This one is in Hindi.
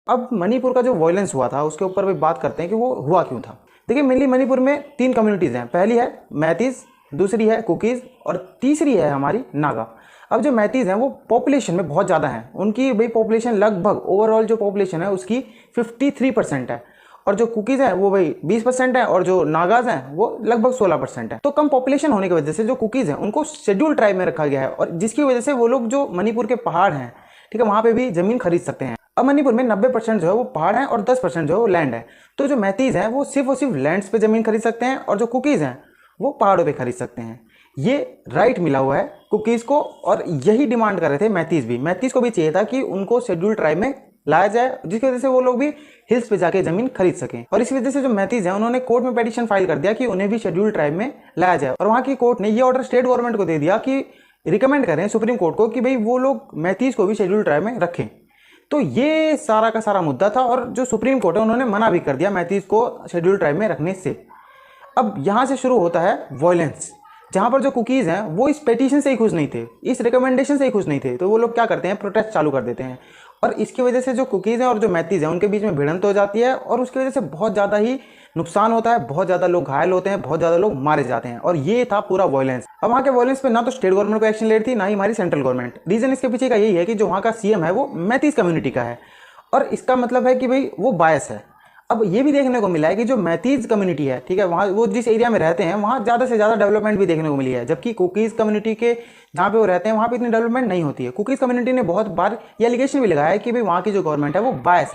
अब मणिपुर का जो वायलेंस हुआ था उसके ऊपर भी बात करते हैं कि वो हुआ क्यों था। देखिए, मेनली मणिपुर में 3 कम्युनिटीज़ हैं। पहली है मैतीज़, दूसरी है कुकीज़ और तीसरी है हमारी नागा। अब जो मैतीज़ हैं वो पॉपुलेशन में बहुत ज़्यादा हैं। उनकी भाई पॉपुलेशन लगभग ओवरऑल जो पॉपुलेशन है उसकी 53% है, और जो कुकीज़ हैं वो भाई 20% है, और जो नागाज हैं वो लगभग 16% है। तो कम पॉपुलेशन होने की वजह से जो कुकीज़ हैं उनको शेड्यूल ट्राइब में रखा गया है, और जिसकी वजह से वो लोग जो मणिपुर के पहाड़ हैं, ठीक है, वहाँ पे भी ज़मीन खरीद सकते हैं। अब मणिपुर में 90% जो है वो पहाड़ हैं और 10% जो है वो लैंड है। तो जो मैतीज़ हैं वो सिर्फ और सिर्फ लैंड्स पे ज़मीन खरीद सकते हैं, और जो कुकीज़ हैं वो पहाड़ों पे खरीद सकते हैं। ये राइट मिला हुआ है कुकीज़ को, और यही डिमांड कर रहे थे मैतीज़ भी। मैतीज़ को भी चाहिए था कि उनको शेड्यूल ट्राइब में लाया जाए, जिसकी वजह से वो लोग भी हिल्स पे जाके ज़मीन खरीद सकें। और इसी वजह से जो मैतीज़ हैं उन्होंने कोर्ट में पिटीशन फाइल कर दिया कि उन्हें भी शेड्यूल ट्राइब में लाया जाए, और वहाँ की कोर्ट ने ये ऑर्डर स्टेट गवर्नमेंट को दे दिया कि रिकमेंड करें सुप्रीम कोर्ट को कि भाई वो लोग मैतीज़ को भी शेड्यूल ट्राइब में रखें। तो ये सारा का सारा मुद्दा था, और जो सुप्रीम कोर्ट है उन्होंने मना भी कर दिया मैतीज़ को शेड्यूल ट्राइब में रखने से। अब यहाँ से शुरू होता है वॉयलेंस, जहाँ पर जो कुकीज़ हैं वो इस पेटिशन से ही खुश नहीं थे, इस रिकमेंडेशन से ही खुश नहीं थे। तो वो लोग क्या करते हैं, प्रोटेस्ट चालू कर देते हैं, और इसकी वजह से जो कुकीज़ हैं और जो मैतीज़ हैं उनके बीच में भिड़ंत हो जाती है, और उसकी वजह से बहुत ज़्यादा ही नुकसान होता है, बहुत ज़्यादा लोग घायल होते हैं, बहुत ज़्यादा लोग मारे जाते हैं। और ये था पूरा वॉयलेंस। अब वहाँ के वॉयलेंस पे ना तो स्टेट गवर्नमेंट को एक्शन ले रही थी, ना ही हमारी सेंट्रल गवर्नमेंट। रीज़न इसके पीछे का यही है कि जो वहाँ का सीएम है वो मैतीज़ कम्युनिटी का है, और इसका मतलब है कि भाई वो बायस है। अब ये भी देखने को मिला है कि जो मैतीज़ कम्युनिटी है, ठीक है, वहाँ वो जिस एरिया में रहते हैं वहाँ ज़्यादा से ज़्यादा डेवलपमेंट भी देखने को मिली है, जबकि कुकीज़ कम्युनिटी के जहाँ पे वो रहते हैं वहाँ पे इतनी डेवलपमेंट नहीं होती है। कुकीज़ कम्युनिटी ने बहुत बार ये एलिगेशन भी लगाया है कि भाई वहाँ की जो गवर्नमेंट है वो बायस है।